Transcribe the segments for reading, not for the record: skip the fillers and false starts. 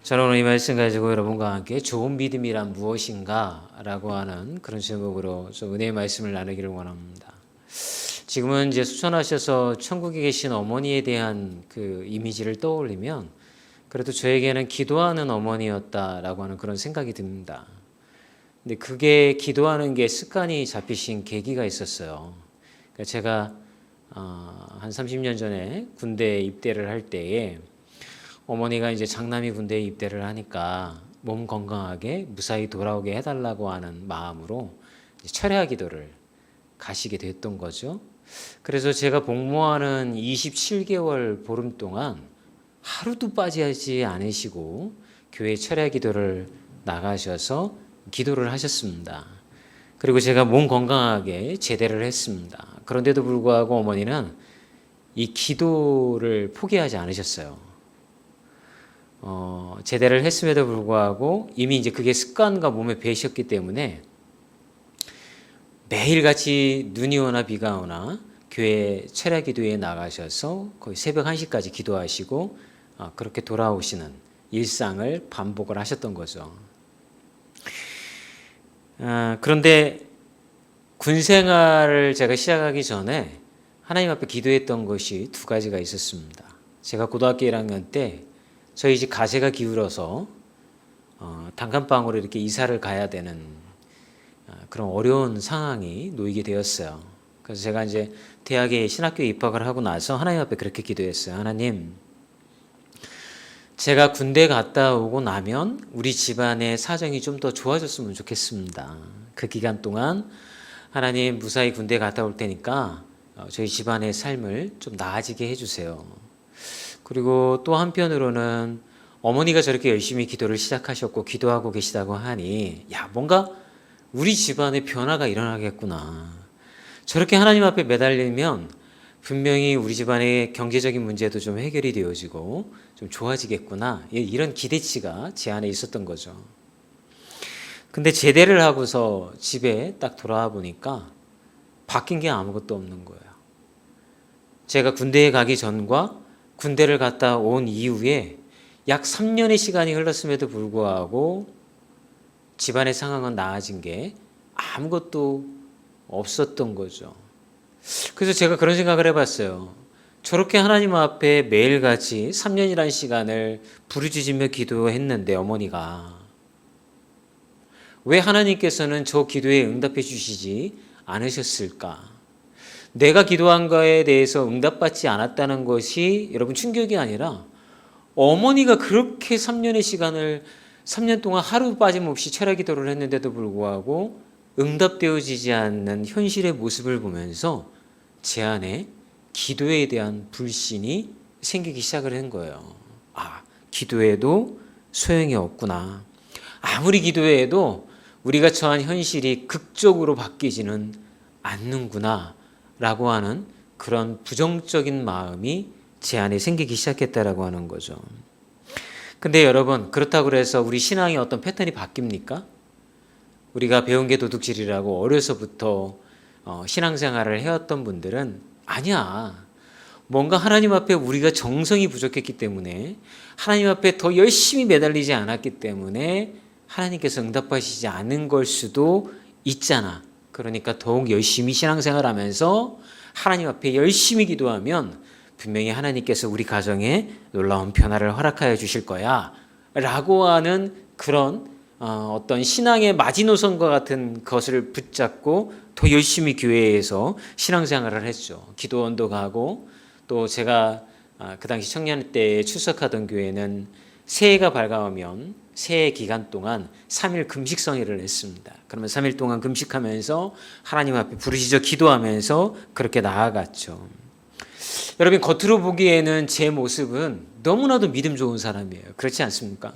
저는 오늘 이 말씀 가지고 여러분과 함께 좋은 믿음이란 무엇인가 라고 하는 그런 제목으로 좀 은혜의 말씀을 나누기를 원합니다. 지금은 이제 수천하셔서 천국에 계신 어머니에 대한 그 이미지를 떠올리면 그래도 저에게는 기도하는 어머니였다라고 하는 그런 생각이 듭니다. 근데 그게 기도하는 게 습관이 잡히신 계기가 있었어요. 그러니까 제가 한 30년 전에 군대에 입대를 할 때에 어머니가 이제 장남이 군대에 입대를 하니까 몸 건강하게 무사히 돌아오게 해달라고 하는 마음으로 철야 기도를 가시게 됐던 거죠. 그래서 제가 복무하는 27개월 보름 동안 하루도 빠지지 않으시고 교회 철야 기도를 나가셔서 기도를 하셨습니다. 그리고 제가 몸 건강하게 제대를 했습니다. 그런데도 불구하고 어머니는 이 기도를 포기하지 않으셨어요. 제대를 했음에도 불구하고 이미 이제 그게 습관과 몸에 배셨기 때문에 매일같이 눈이 오나 비가 오나 교회 철야 기도에 나가셔서 거의 새벽 1시까지 기도하시고 그렇게 돌아오시는 일상을 반복을 하셨던 거죠. 그런데 군 생활을 제가 시작하기 전에 하나님 앞에 기도했던 것이 두 가지가 있었습니다. 제가 고등학교 1학년 때 저희 집 가세가 기울어서 단칸방으로 이렇게 이사를 가야 되는 그런 어려운 상황이 놓이게 되었어요. 그래서 제가 이제 대학에 신학교에 입학을 하고 나서 하나님 앞에 그렇게 기도했어요. 하나님, 제가 군대 갔다 오고 나면 우리 집안의 사정이 좀 더 좋아졌으면 좋겠습니다. 그 기간 동안 하나님 무사히 군대 갔다 올 테니까 저희 집안의 삶을 좀 나아지게 해주세요. 그리고 또 한편으로는 어머니가 저렇게 열심히 기도를 시작하셨고 기도하고 계시다고 하니 뭔가 우리 집안에 변화가 일어나겠구나. 저렇게 하나님 앞에 매달리면 분명히 우리 집안의 경제적인 문제도 좀 해결이 되어지고 좀 좋아지겠구나. 이런 기대치가 제 안에 있었던 거죠. 근데 제대를 하고서 집에 딱 돌아와 보니까 바뀐 게 아무것도 없는 거예요. 제가 군대에 가기 전과 군대를 갔다 온 이후에 약 3년의 시간이 흘렀음에도 불구하고 집안의 상황은 나아진 게 아무것도 없었던 거죠. 그래서 제가 그런 생각을 해봤어요. 저렇게 하나님 앞에 매일같이 3년이라는 시간을 부르짖으며 기도했는데 어머니가 왜 하나님께서는 저 기도에 응답해 주시지 않으셨을까? 내가 기도한 거에 대해서 응답받지 않았다는 것이 여러분 충격이 아니라 어머니가 그렇게 3년 동안 하루 빠짐없이 철야 기도를 했는데도 불구하고 응답되어지지 않는 현실의 모습을 보면서 제 안에 기도에 대한 불신이 생기기 시작을 한 거예요. 기도해도 소용이 없구나. 아무리 기도해도 우리가 처한 현실이 극적으로 바뀌지는 않는구나 라고 하는 그런 부정적인 마음이 제 안에 생기기 시작했다라고 하는 거죠. 근데 여러분, 그렇다고 해서 우리 신앙의 어떤 패턴이 바뀝니까? 우리가 배운 게 도둑질이라고 어려서부터 신앙생활을 해왔던 분들은 아니야. 뭔가 하나님 앞에 우리가 정성이 부족했기 때문에 하나님 앞에 더 열심히 매달리지 않았기 때문에 하나님께서 응답하시지 않은 걸 수도 있잖아. 그러니까 더욱 열심히 신앙생활하면서 하나님 앞에 열심히 기도하면 분명히 하나님께서 우리 가정에 놀라운 변화를 허락하여 주실 거야 라고 하는 그런 어떤 신앙의 마지노선과 같은 것을 붙잡고 더 열심히 교회에서 신앙생활을 했죠. 기도원도 가고 또 제가 그 당시 청년 때 출석하던 교회는 새해가 밝아오면 새해 기간 동안 3일 금식성회를 했습니다. 그러면 3일 동안 금식하면서 하나님 앞에 부르짖어 기도하면서 그렇게 나아갔죠. 여러분, 겉으로 보기에는 제 모습은 너무나도 믿음 좋은 사람이에요. 그렇지 않습니까?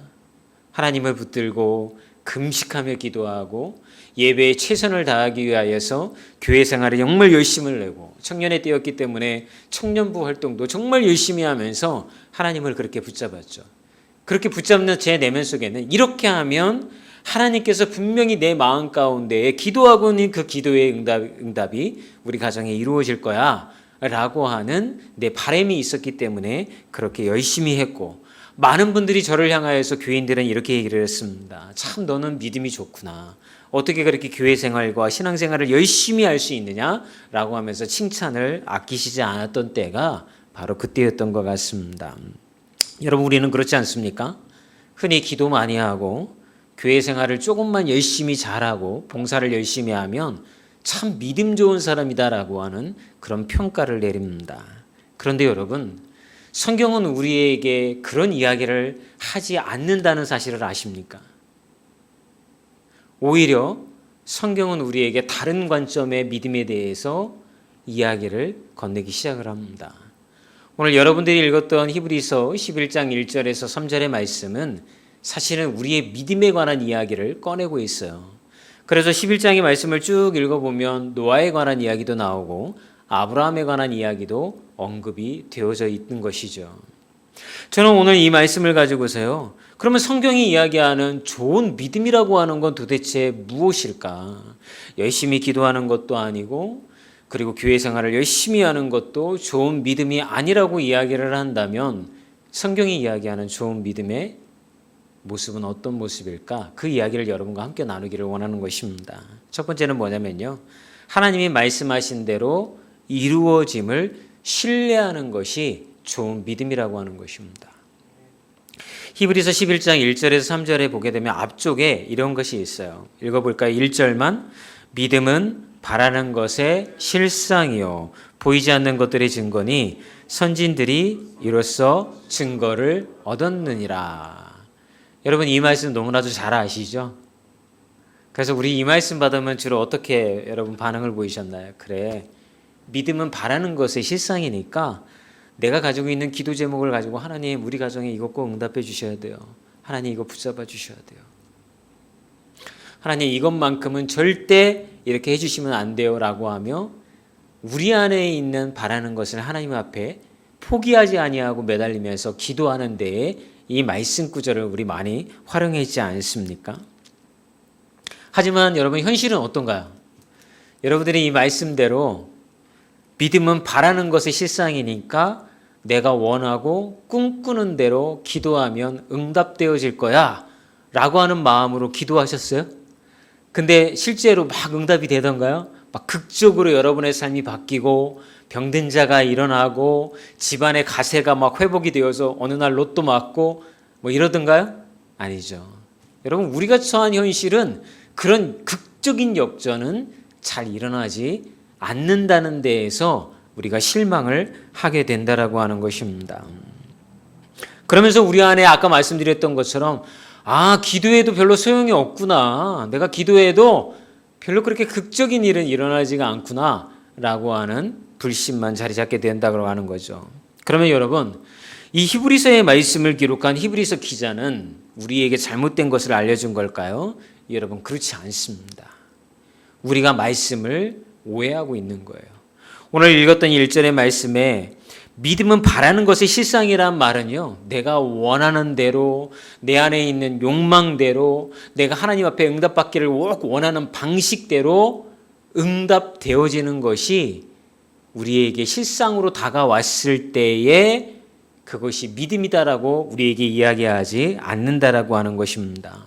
하나님을 붙들고 금식하며 기도하고 예배에 최선을 다하기 위하여서 교회 생활에 정말 열심을 내고 청년에 뛰었기 때문에 청년부 활동도 정말 열심히 하면서 하나님을 그렇게 붙잡았죠. 그렇게 붙잡는 제 내면 속에는 이렇게 하면 하나님께서 분명히 내 마음 가운데에 기도하고 있는 그 기도의 응답이 우리 가정에 이루어질 거야 라고 하는 내 바람이 있었기 때문에 그렇게 열심히 했고 많은 분들이 저를 향하여서 교인들은 이렇게 얘기를 했습니다. 참 너는 믿음이 좋구나. 어떻게 그렇게 교회 생활과 신앙 생활을 열심히 할 수 있느냐라고 하면서 칭찬을 아끼시지 않았던 때가 바로 그때였던 것 같습니다. 여러분, 우리는 그렇지 않습니까? 흔히 기도 많이 하고 교회 생활을 조금만 열심히 잘하고 봉사를 열심히 하면 참 믿음 좋은 사람이다라고 하는 그런 평가를 내립니다. 그런데 여러분, 성경은 우리에게 그런 이야기를 하지 않는다는 사실을 아십니까? 오히려 성경은 우리에게 다른 관점의 믿음에 대해서 이야기를 건네기 시작을 합니다. 오늘 여러분들이 읽었던 히브리서 11장 1절에서 3절의 말씀은 사실은 우리의 믿음에 관한 이야기를 꺼내고 있어요. 그래서 11장의 말씀을 쭉 읽어보면 노아에 관한 이야기도 나오고 아브라함에 관한 이야기도 언급이 되어져 있는 것이죠. 저는 오늘 이 말씀을 가지고서요, 그러면 성경이 이야기하는 좋은 믿음이라고 하는 건 도대체 무엇일까? 열심히 기도하는 것도 아니고 그리고 교회 생활을 열심히 하는 것도 좋은 믿음이 아니라고 이야기를 한다면 성경이 이야기하는 좋은 믿음의 모습은 어떤 모습일까? 그 이야기를 여러분과 함께 나누기를 원하는 것입니다. 첫 번째는 뭐냐면요, 하나님이 말씀하신 대로 이루어짐을 신뢰하는 것이 좋은 믿음이라고 하는 것입니다. 히브리서 11장 1절에서 3절에 보게 되면 앞쪽에 이런 것이 있어요. 읽어볼까요? 1절만. 믿음은 바라는 것의 실상이요 보이지 않는 것들의 증거니 선진들이 이로써 증거를 얻었느니라. 여러분, 이 말씀 너무나도 잘 아시죠? 그래서 우리 이 말씀 받으면 주로 어떻게 여러분 반응을 보이셨나요? 그래, 믿음은 바라는 것의 실상이니까 내가 가지고 있는 기도 제목을 가지고 하나님, 우리 가정에 이것 꼭 응답해 주셔야 돼요. 하나님, 이거 붙잡아 주셔야 돼요. 하나님, 이것만큼은 절대 이렇게 해주시면 안 돼요 라고 하며 우리 안에 있는 바라는 것을 하나님 앞에 포기하지 아니하고 매달리면서 기도하는 데에 이 말씀 구절을 우리 많이 활용하지 않습니까? 하지만 여러분, 현실은 어떤가요? 여러분들이 이 말씀대로 믿음은 바라는 것의 실상이니까 내가 원하고 꿈꾸는 대로 기도하면 응답되어질 거야 라고 하는 마음으로 기도하셨어요? 근데 실제로 막 응답이 되던가요? 막 극적으로 여러분의 삶이 바뀌고 병든 자가 일어나고 집안의 가세가 막 회복이 되어서 어느 날 로또 맞고 뭐 이러던가요? 아니죠. 여러분, 우리가 처한 현실은 그런 극적인 역전은 잘 일어나지 않는다는 데에서 우리가 실망을 하게 된다라고 하는 것입니다. 그러면서 우리 안에 아까 말씀드렸던 것처럼 기도해도 별로 소용이 없구나. 내가 기도해도 별로 그렇게 극적인 일은 일어나지가 않구나 라고 하는 불신만 자리 잡게 된다고 하는 거죠. 그러면 여러분, 이 히브리서의 말씀을 기록한 히브리서 기자는 우리에게 잘못된 것을 알려준 걸까요? 여러분, 그렇지 않습니다. 우리가 말씀을 오해하고 있는 거예요. 오늘 읽었던 1절의 말씀에 믿음은 바라는 것의 실상이란 말은요, 내가 원하는 대로, 내 안에 있는 욕망대로, 내가 하나님 앞에 응답받기를 원하는 방식대로 응답되어지는 것이 우리에게 실상으로 다가왔을 때에 그것이 믿음이다라고 우리에게 이야기하지 않는다라고 하는 것입니다.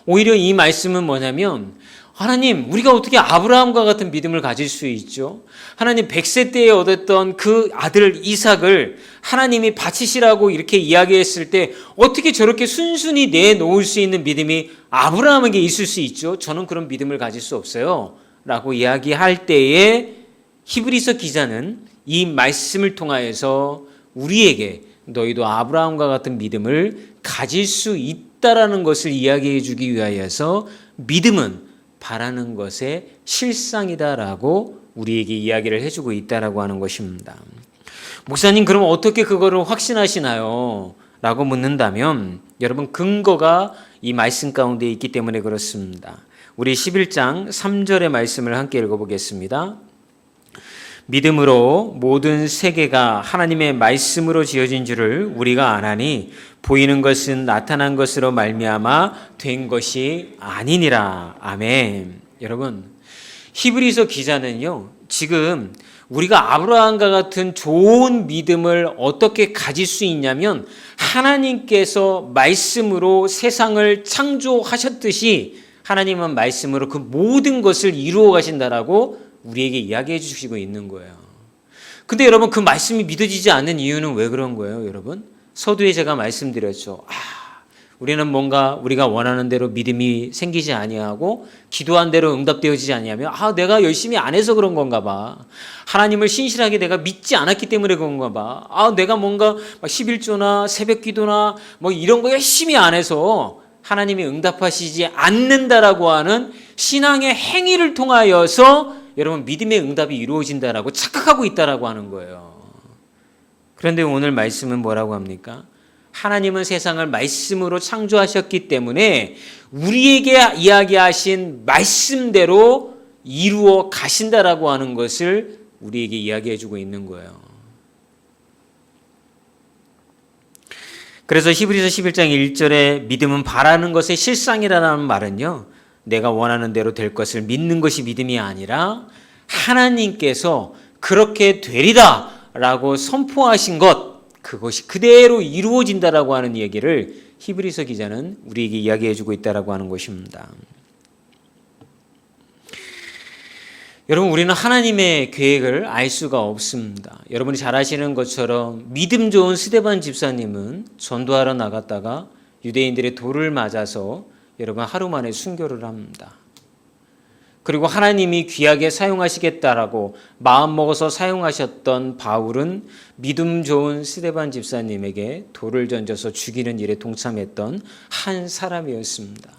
오히려 이 말씀은 뭐냐면, 하나님, 우리가 어떻게 아브라함과 같은 믿음을 가질 수 있죠? 하나님, 100세 때에 얻었던 그 아들 이삭을 하나님이 바치시라고 이렇게 이야기했을 때 어떻게 저렇게 순순히 내놓을 수 있는 믿음이 아브라함에게 있을 수 있죠? 저는 그런 믿음을 가질 수 없어요 라고 이야기할 때에 히브리서 기자는 이 말씀을 통하여서 우리에게 너희도 아브라함과 같은 믿음을 가질 수 있다라는 것을 이야기해 주기 위하여서 믿음은 바라는 것의 실상이다라고 우리에게 이야기를 해주고 있다라고 하는 것입니다. 목사님, 그럼 어떻게 그거를 확신하시나요? 라고 묻는다면 여러분, 근거가 이 말씀 가운데 있기 때문에 그렇습니다. 우리 11장 3절의 말씀을 함께 읽어보겠습니다. 믿음으로 모든 세계가 하나님의 말씀으로 지어진 줄을 우리가 아나니 보이는 것은 나타난 것으로 말미암아 된 것이 아니니라. 아멘. 여러분, 히브리서 기자는요, 지금 우리가 아브라함과 같은 좋은 믿음을 어떻게 가질 수 있냐면 하나님께서 말씀으로 세상을 창조하셨듯이 하나님은 말씀으로 그 모든 것을 이루어 가신다라고 우리에게 이야기해 주시고 있는 거예요. 근데 여러분 그 말씀이 믿어지지 않는 이유는 왜 그런 거예요, 여러분? 서두에 제가 말씀드렸죠. 우리는 뭔가 우리가 원하는 대로 믿음이 생기지 아니하고 기도한 대로 응답되어지지 아니하면 내가 열심히 안 해서 그런 건가 봐. 하나님을 신실하게 내가 믿지 않았기 때문에 그런가 봐. 내가 뭔가 11조나 새벽 기도나 뭐 이런 거 열심히 안 해서 하나님이 응답하시지 않는다라고 하는 신앙의 행위를 통하여서 여러분 믿음의 응답이 이루어진다라고 착각하고 있다라고 하는 거예요. 그런데 오늘 말씀은 뭐라고 합니까? 하나님은 세상을 말씀으로 창조하셨기 때문에 우리에게 이야기하신 말씀대로 이루어 가신다라고 하는 것을 우리에게 이야기해 주고 있는 거예요. 그래서 히브리서 11장 1절에 믿음은 바라는 것의 실상이라는 말은요, 내가 원하는 대로 될 것을 믿는 것이 믿음이 아니라 하나님께서 그렇게 되리다 라고 선포하신 것, 그것이 그대로 이루어진다라고 하는 얘기를 히브리서 기자는 우리에게 이야기해 주고 있다라고 하는 것입니다. 여러분, 우리는 하나님의 계획을 알 수가 없습니다. 여러분이 잘 아시는 것처럼 믿음 좋은 스데반 집사님은 전도하러 나갔다가 유대인들의 돌을 맞아서 여러분 하루 만에 순교를 합니다. 그리고 하나님이 귀하게 사용하시겠다라고 마음먹어서 사용하셨던 바울은 믿음 좋은 스데반 집사님에게 돌을 던져서 죽이는 일에 동참했던 한 사람이었습니다.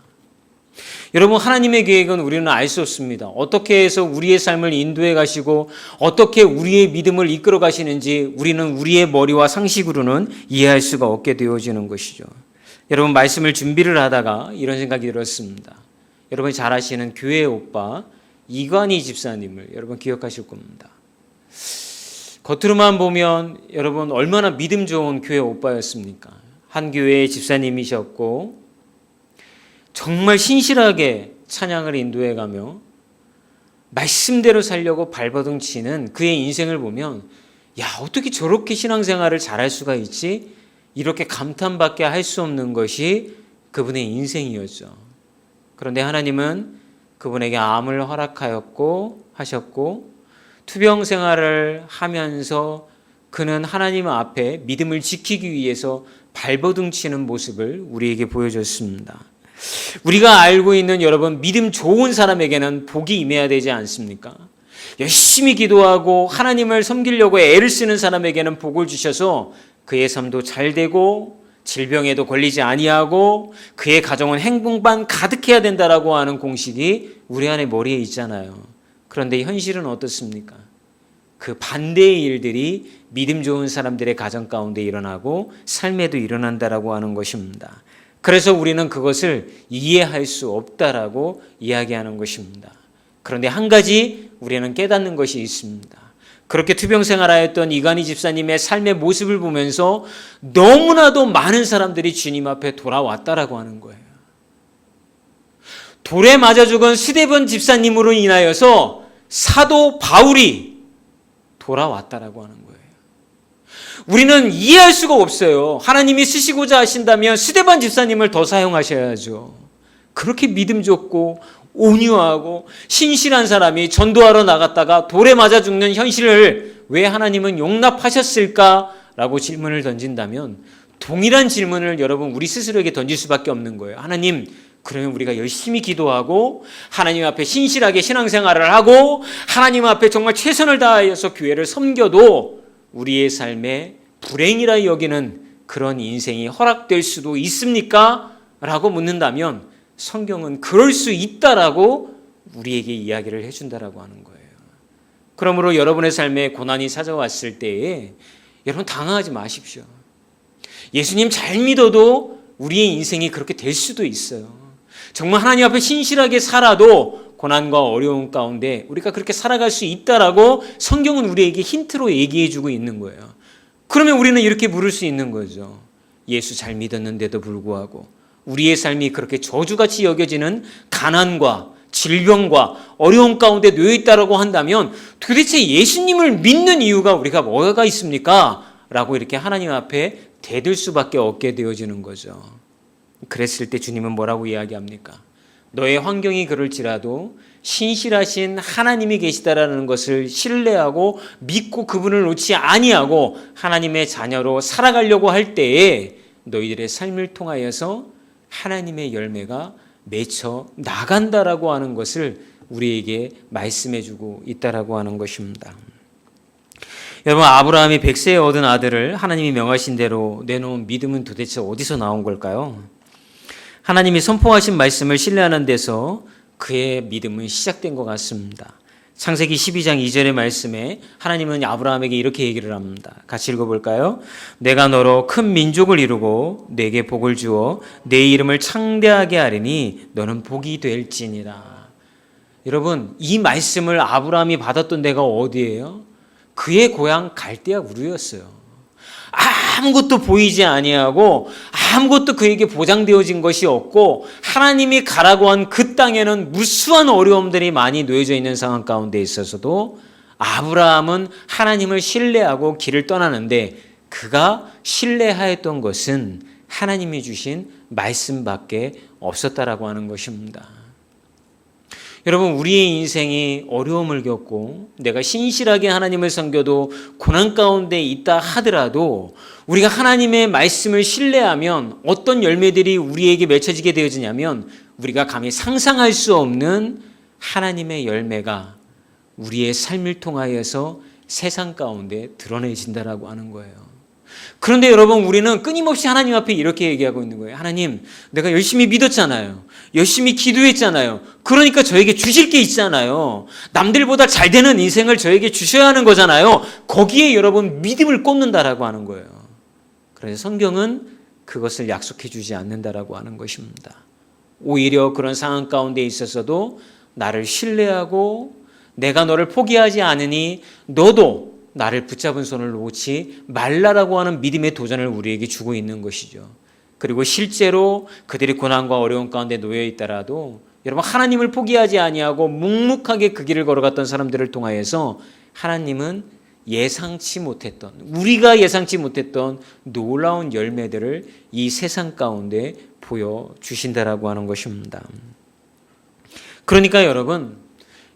여러분, 하나님의 계획은 우리는 알 수 없습니다. 어떻게 해서 우리의 삶을 인도해 가시고 어떻게 우리의 믿음을 이끌어 가시는지 우리는 우리의 머리와 상식으로는 이해할 수가 없게 되어지는 것이죠. 여러분, 말씀을 준비를 하다가 이런 생각이 들었습니다. 여러분이 잘 아시는 교회 오빠 이관희 집사님을 여러분 기억하실 겁니다. 겉으로만 보면 여러분 얼마나 믿음 좋은 교회 오빠였습니까? 한 교회의 집사님이셨고 정말 신실하게 찬양을 인도해가며 말씀대로 살려고 발버둥 치는 그의 인생을 보면 어떻게 저렇게 신앙생활을 잘할 수가 있지? 이렇게 감탄밖에 할 수 없는 것이 그분의 인생이었죠. 그런데 하나님은 그분에게 암을 하셨고 투병 생활을 하면서 그는 하나님 앞에 믿음을 지키기 위해서 발버둥 치는 모습을 우리에게 보여줬습니다. 우리가 알고 있는 여러분 믿음 좋은 사람에게는 복이 임해야 되지 않습니까? 열심히 기도하고 하나님을 섬기려고 애를 쓰는 사람에게는 복을 주셔서 그의 삶도 잘 되고 질병에도 걸리지 아니하고 그의 가정은 행복만 가득해야 된다라고 하는 공식이 우리 안에 머리에 있잖아요. 그런데 현실은 어떻습니까? 그 반대의 일들이 믿음 좋은 사람들의 가정 가운데 일어나고 삶에도 일어난다라고 하는 것입니다. 그래서 우리는 그것을 이해할 수 없다라고 이야기하는 것입니다. 그런데 한 가지 우리는 깨닫는 것이 있습니다. 그렇게 투병생활하였던 이관희 집사님의 삶의 모습을 보면서 너무나도 많은 사람들이 주님 앞에 돌아왔다라고 하는 거예요. 돌에 맞아 죽은 스데반 집사님으로 인하여서 사도 바울이 돌아왔다라고 하는 거예요. 우리는 이해할 수가 없어요. 하나님이 쓰시고자 하신다면 스데반 집사님을 더 사용하셔야죠. 그렇게 믿음 좋고 온유하고 신실한 사람이 전도하러 나갔다가 돌에 맞아 죽는 현실을 왜 하나님은 용납하셨을까라고 질문을 던진다면 동일한 질문을 여러분 우리 스스로에게 던질 수밖에 없는 거예요. 하나님, 그러면 우리가 열심히 기도하고 하나님 앞에 신실하게 신앙생활을 하고 하나님 앞에 정말 최선을 다하여서 교회를 섬겨도 우리의 삶에 불행이라 여기는 그런 인생이 허락될 수도 있습니까? 라고 묻는다면 성경은 그럴 수 있다라고 우리에게 이야기를 해준다라고 하는 거예요. 그러므로 여러분의 삶에 고난이 찾아왔을 때에 여러분 당황하지 마십시오. 예수님 잘 믿어도 우리의 인생이 그렇게 될 수도 있어요. 정말 하나님 앞에 신실하게 살아도 고난과 어려움 가운데 우리가 그렇게 살아갈 수 있다라고 성경은 우리에게 힌트로 얘기해 주고 있는 거예요. 그러면 우리는 이렇게 물을 수 있는 거죠. 예수 잘 믿었는데도 불구하고 우리의 삶이 그렇게 저주같이 여겨지는 가난과 질병과 어려움 가운데 놓여 있다라고 한다면 도대체 예수님을 믿는 이유가 우리가 뭐가 있습니까? 라고 이렇게 하나님 앞에 대들 수밖에 없게 되어지는 거죠. 그랬을 때 주님은 뭐라고 이야기합니까? 너의 환경이 그럴지라도 신실하신 하나님이 계시다라는 것을 신뢰하고 믿고 그분을 놓지 아니하고 하나님의 자녀로 살아가려고 할 때에 너희들의 삶을 통하여서 하나님의 열매가 맺혀 나간다라고 하는 것을 우리에게 말씀해 주고 있다라고 하는 것입니다. 여러분, 아브라함이 100세에 얻은 아들을 하나님이 명하신 대로 내놓은 믿음은 도대체 어디서 나온 걸까요? 하나님이 선포하신 말씀을 신뢰하는 데서 그의 믿음은 시작된 것 같습니다. 창세기 12장 2절의 말씀에 하나님은 아브라함에게 이렇게 얘기를 합니다. 같이 읽어볼까요? 내가 너로 큰 민족을 이루고 내게 복을 주어 내 이름을 창대하게 하리니 너는 복이 될지니라. 여러분, 이 말씀을 아브라함이 받았던 데가 어디예요? 그의 고향 갈대아 우르였어요. 아무것도 보이지 아니하고 아무것도 그에게 보장되어진 것이 없고 하나님이 가라고 한 그 땅에는 무수한 어려움들이 많이 놓여져 있는 상황 가운데 있어서도 아브라함은 하나님을 신뢰하고 길을 떠나는데 그가 신뢰하였던 것은 하나님이 주신 말씀밖에 없었다라고 하는 것입니다. 여러분, 우리의 인생이 어려움을 겪고 내가 신실하게 하나님을 섬겨도 고난 가운데 있다 하더라도 우리가 하나님의 말씀을 신뢰하면 어떤 열매들이 우리에게 맺혀지게 되어지냐면 우리가 감히 상상할 수 없는 하나님의 열매가 우리의 삶을 통하여서 세상 가운데 드러내진다라고 하는 거예요. 그런데 여러분, 우리는 끊임없이 하나님 앞에 이렇게 얘기하고 있는 거예요. 하나님, 내가 열심히 믿었잖아요. 열심히 기도했잖아요. 그러니까 저에게 주실 게 있잖아요. 남들보다 잘 되는 인생을 저에게 주셔야 하는 거잖아요. 거기에 여러분 믿음을 꽂는다라고 하는 거예요. 그래서 성경은 그것을 약속해 주지 않는다라고 하는 것입니다. 오히려 그런 상황 가운데 있어서도 나를 신뢰하고 내가 너를 포기하지 않으니 너도 나를 붙잡은 손을 놓지 말라라고 하는 믿음의 도전을 우리에게 주고 있는 것이죠. 그리고 실제로 그들이 고난과 어려움 가운데 놓여 있더라도 여러분, 하나님을 포기하지 아니하고 묵묵하게 그 길을 걸어갔던 사람들을 통하여서 하나님은 예상치 못했던, 우리가 예상치 못했던 놀라운 열매들을 이 세상 가운데 보여주신다라고 하는 것입니다. 그러니까 여러분,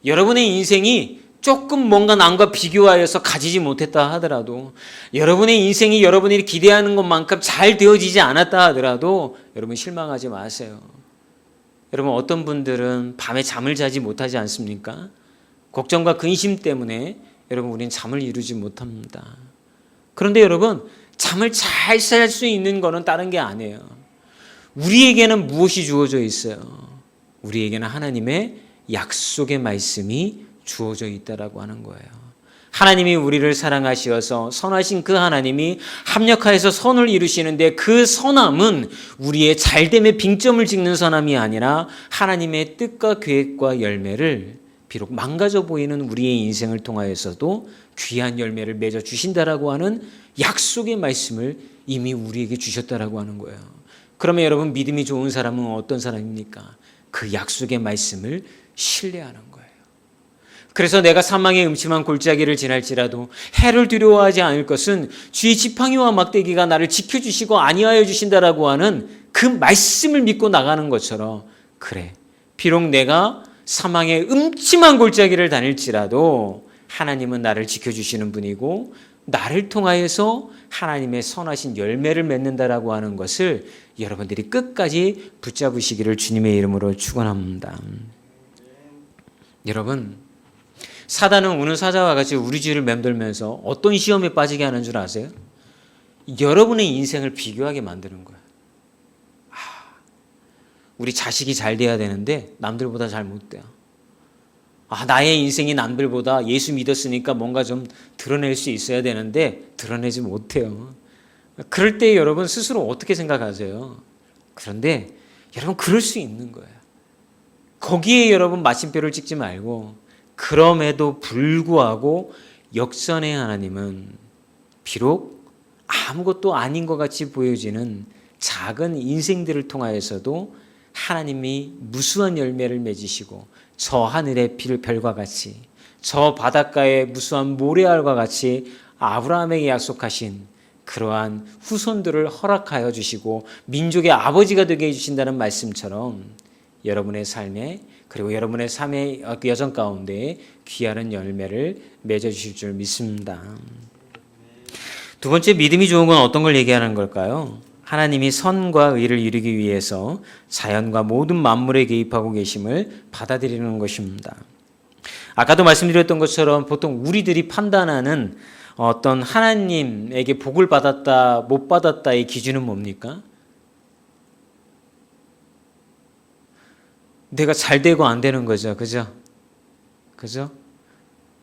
여러분의 인생이 조금 뭔가 남과 비교하여서 가지지 못했다 하더라도, 여러분의 인생이 여러분이 기대하는 것만큼 잘 되어지지 않았다 하더라도 여러분 실망하지 마세요. 여러분, 어떤 분들은 밤에 잠을 자지 못하지 않습니까? 걱정과 근심 때문에 여러분 우리는 잠을 이루지 못합니다. 그런데 여러분, 잠을 잘 잘 수 있는 거는 다른 게 아니에요. 우리에게는 무엇이 주어져 있어요? 우리에게는 하나님의 약속의 말씀이 주어져 있다라고 하는 거예요. 하나님이 우리를 사랑하시어서 선하신 그 하나님이 합력하여서 선을 이루시는데 그 선함은 우리의 잘됨의 빙점을 찍는 선함이 아니라 하나님의 뜻과 계획과 열매를 비록 망가져 보이는 우리의 인생을 통하여서도 귀한 열매를 맺어 주신다라고 하는 약속의 말씀을 이미 우리에게 주셨다라고 하는 거예요. 그러면 여러분, 믿음이 좋은 사람은 어떤 사람입니까? 그 약속의 말씀을 신뢰하는 거예요. 그래서 내가 사망의 음침한 골짜기를 지날지라도 해를 두려워하지 않을 것은 주의 지팡이와 막대기가 나를 지켜주시고 안위하여 주신다라고 하는 그 말씀을 믿고 나가는 것처럼, 그래, 비록 내가 사망의 음침한 골짜기를 다닐지라도 하나님은 나를 지켜주시는 분이고 나를 통하여서 하나님의 선하신 열매를 맺는다라고 하는 것을 여러분들이 끝까지 붙잡으시기를 주님의 이름으로 축원합니다. 여러분, 사단은 우는 사자와 같이 우리 주위를 맴돌면서 어떤 시험에 빠지게 하는 줄 아세요? 여러분의 인생을 비교하게 만드는 거예요. 우리 자식이 잘 돼야 되는데 남들보다 잘 못 돼요. 나의 인생이 남들보다 예수 믿었으니까 뭔가 좀 드러낼 수 있어야 되는데 드러내지 못해요. 그럴 때 여러분 스스로 어떻게 생각하세요? 그런데 여러분, 그럴 수 있는 거예요. 거기에 여러분 마침표를 찍지 말고, 그럼에도 불구하고 역선의 하나님은 비록 아무것도 아닌 것 같이 보여지는 작은 인생들을 통하여서도 하나님이 무수한 열매를 맺으시고 저 하늘의 별과 같이 저 바닷가의 무수한 모래알과 같이 아브라함에게 약속하신 그러한 후손들을 허락하여 주시고 민족의 아버지가 되게 해주신다는 말씀처럼 여러분의 삶에 그리고 여러분의 삶의 여정 가운데 귀한 열매를 맺어주실 줄 믿습니다. 두 번째 믿음이 좋은 건 어떤 걸 얘기하는 걸까요? 하나님이 선과 의를 이루기 위해서 자연과 모든 만물에 개입하고 계심을 받아들이는 것입니다. 아까도 말씀드렸던 것처럼 보통 우리들이 판단하는 어떤 하나님에게 복을 받았다 못 받았다의 기준은 뭡니까? 내가 잘 되고 안 되는 거죠. 그죠? 그죠?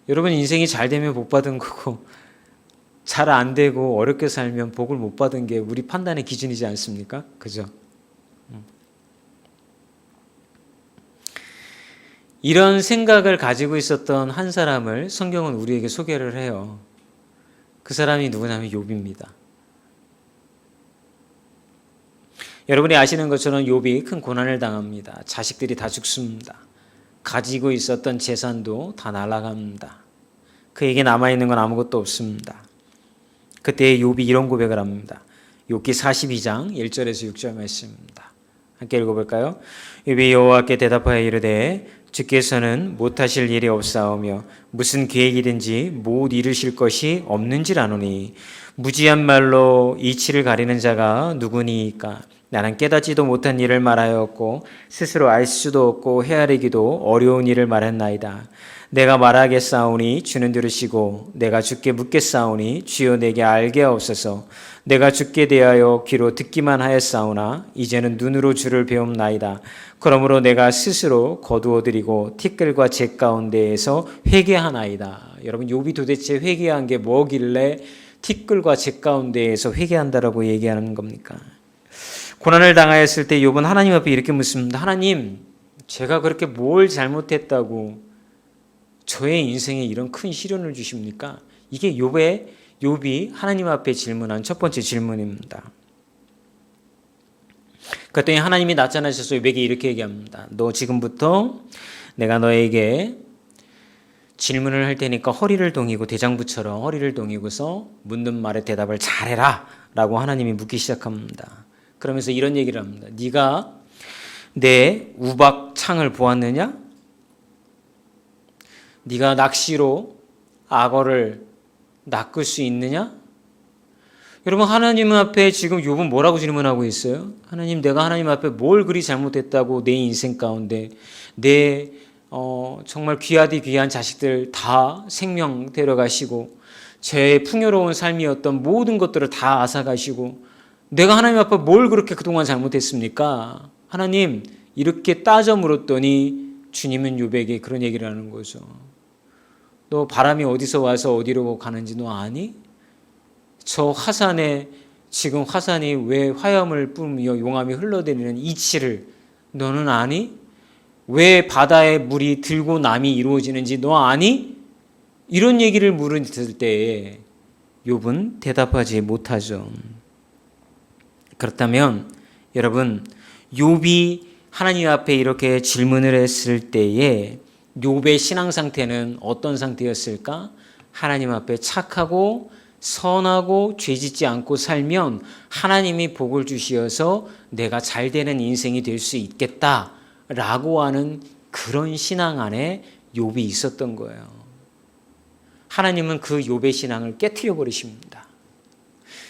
여러분 인생이 잘 되면 복 받은 거고 잘 안 되고 어렵게 살면 복을 못 받은 게 우리 판단의 기준이지 않습니까? 그죠? 이런 생각을 가지고 있었던 한 사람을 성경은 우리에게 소개를 해요. 그 사람이 누구냐면 욥입니다. 여러분이 아시는 것처럼 욥이 큰 고난을 당합니다. 자식들이 다 죽습니다. 가지고 있었던 재산도 다 날아갑니다. 그에게 남아있는 건 아무것도 없습니다. 그때 욥이 이런 고백을 합니다. 욥기 42장 1절에서 6절 말씀입니다. 함께 읽어볼까요? 욥이 여호와께 대답하여 이르되 주께서는 못하실 일이 없사오며 무슨 계획이든지 못 이루실 것이 없는지라노니 무지한 말로 이치를 가리는 자가 누구니이까? 나는 깨닫지도 못한 일을 말하였고 스스로 알 수도 없고 헤아리기도 어려운 일을 말했나이다. 내가 말하겠사오니 주는 들으시고 내가 주께 묻겠사오니 주여 내게 알게 하옵소서. 내가 주께 대하여 귀로 듣기만 하였사오나 이제는 눈으로 주를 배움나이다. 그러므로 내가 스스로 거두어드리고 티끌과 재 가운데에서 회개하나이다. 여러분 욥이 도대체 회개한 게 뭐길래 티끌과 재 가운데에서 회개한다라고 얘기하는 겁니까? 고난을 당하였을 때 욥은 하나님 앞에 이렇게 묻습니다. 하나님, 제가 그렇게 뭘 잘못했다고 저의 인생에 이런 큰 시련을 주십니까? 이게 욥이 하나님 앞에 질문한 첫 번째 질문입니다. 그랬더니 하나님이 나타나셔서 욥에게 이렇게 얘기합니다. 너 지금부터 내가 너에게 질문을 할 테니까 허리를 동이고 대장부처럼 허리를 동이고서 묻는 말에 대답을 잘해라 라고 하나님이 묻기 시작합니다. 그러면서 이런 얘기를 합니다. 네가 내 우박 창을 보았느냐? 네가 낚시로 악어를 낚을 수 있느냐? 여러분 하나님 앞에 지금 욥은 뭐라고 질문하고 있어요? 하나님 내가 하나님 앞에 뭘 그리 잘못했다고 내 인생 가운데 내 정말 귀하디 귀한 자식들 다 생명 데려가시고 제 풍요로운 삶이었던 모든 것들을 다 앗아가시고 내가 하나님 앞에 뭘 그렇게 그동안 잘못했습니까? 하나님 이렇게 따져 물었더니 주님은 욥에게 그런 얘기를 하는 거죠. 너 바람이 어디서 와서 어디로 가는지 너 아니? 저 화산에 지금 화산이 왜 화염을 뿜으며 용암이 흘러내리는 이치를 너는 아니? 왜 바다의 물이 들고 남이 이루어지는지 너 아니? 이런 얘기를 물었을 때에 욥은 대답하지 못하죠. 그렇다면 여러분 욥이 하나님 앞에 이렇게 질문을 했을 때에 욥의 신앙 상태는 어떤 상태였을까? 하나님 앞에 착하고 선하고 죄짓지 않고 살면 하나님이 복을 주시어서 내가 잘 되는 인생이 될 수 있겠다라고 하는 그런 신앙 안에 욥이 있었던 거예요. 하나님은 그 욥의 신앙을 깨트려 버리십니다.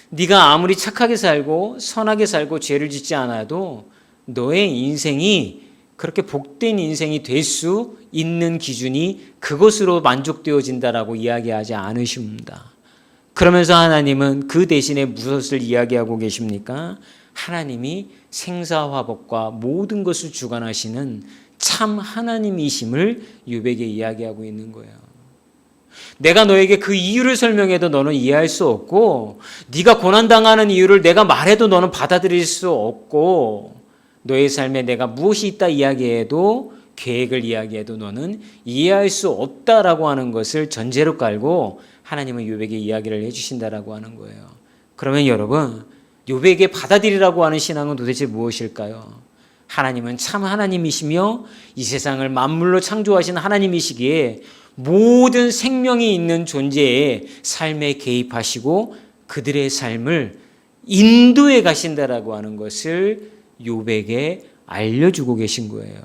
네가 아무리 착하게 살고 선하게 살고 죄를 짓지 않아도 너의 인생이 그렇게 복된 인생이 될 수 있는 기준이 그것으로 만족되어진다라고 이야기하지 않으십니다. 그러면서 하나님은 그 대신에 무엇을 이야기하고 계십니까? 하나님이 생사화복과 모든 것을 주관하시는 참 하나님이심을 욥에게 이야기하고 있는 거예요. 내가 너에게 그 이유를 설명해도 너는 이해할 수 없고 네가 고난당하는 이유를 내가 말해도 너는 받아들일 수 없고 너의 삶에 내가 무엇이 있다 이야기해도 계획을 이야기해도 너는 이해할 수 없다라고 하는 것을 전제로 깔고 하나님은 욥에게 이야기를 해주신다라고 하는 거예요. 그러면 여러분 욥에게 받아들이라고 하는 신앙은 도대체 무엇일까요? 하나님은 참 하나님이시며 이 세상을 만물로 창조하신 하나님이시기에 모든 생명이 있는 존재의 삶에 개입하시고 그들의 삶을 인도해 가신다라고 하는 것을 욥에게 알려주고 계신 거예요.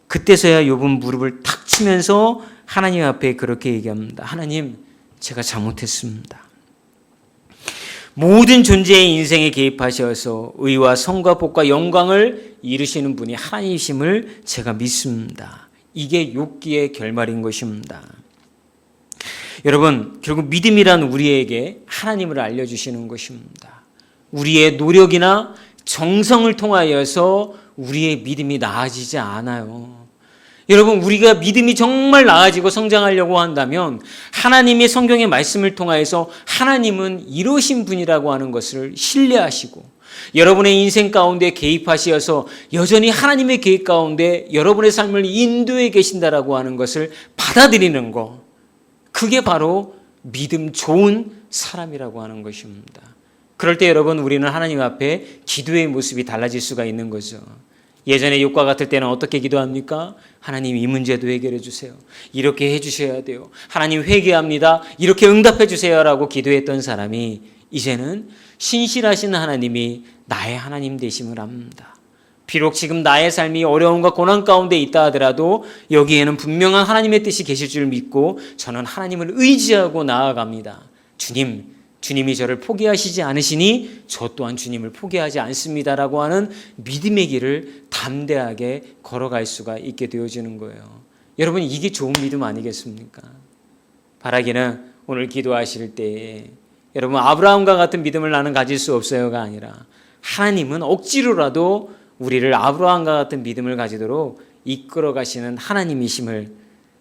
그때서야 욥은 무릎을 탁 치면서 하나님 앞에 그렇게 얘기합니다. 하나님, 제가 잘못했습니다. 모든 존재의 인생에 개입하셔서 의와 성과 복과 영광을 이루시는 분이 하나님이심을 제가 믿습니다. 이게 욥기의 결말인 것입니다. 여러분, 결국 믿음이란 우리에게 하나님을 알려주시는 것입니다. 우리의 노력이나 정성을 통하여서 우리의 믿음이 나아지지 않아요. 여러분, 우리가 믿음이 정말 나아지고 성장하려고 한다면 하나님의 성경의 말씀을 통하여서 하나님은 이러신 분이라고 하는 것을 신뢰하시고 여러분의 인생 가운데 개입하시어서 여전히 하나님의 계획 가운데 여러분의 삶을 인도해 계신다라고 하는 것을 받아들이는 것, 그게 바로 믿음 좋은 사람이라고 하는 것입니다. 그럴 때 여러분, 우리는 하나님 앞에 기도의 모습이 달라질 수가 있는 거죠. 예전에 욥과 같을 때는 어떻게 기도합니까? 하나님, 이 문제도 해결해 주세요. 이렇게 해 주셔야 돼요. 하나님, 회개합니다. 이렇게 응답해 주세요라고 기도했던 사람이 이제는 신실하신 하나님이 나의 하나님 되심을 압니다. 비록 지금 나의 삶이 어려움과 고난 가운데 있다 하더라도 여기에는 분명한 하나님의 뜻이 계실 줄 믿고 저는 하나님을 의지하고 나아갑니다. 주님이 저를 포기하시지 않으시니 저 또한 주님을 포기하지 않습니다라고 하는 믿음의 길을 담대하게 걸어갈 수가 있게 되어지는 거예요. 여러분, 이게 좋은 믿음 아니겠습니까? 바라기는 오늘 기도하실 때에 여러분, 아브라함과 같은 믿음을 나는 가질 수 없어요가 아니라 하나님은 억지로라도 우리를 아브라함과 같은 믿음을 가지도록 이끌어 가시는 하나님이심을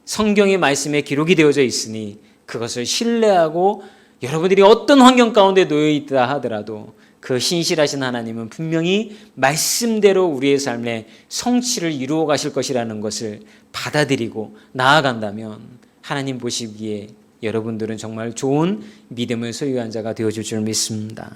성경의 말씀에 기록이 되어져 있으니 그것을 신뢰하고 여러분들이 어떤 환경 가운데 놓여 있다 하더라도 그 신실하신 하나님은 분명히 말씀대로 우리의 삶에 성취를 이루어 가실 것이라는 것을 받아들이고 나아간다면 하나님 보시기에 여러분들은 정말 좋은 믿음을 소유한 자가 되어줄 줄 믿습니다.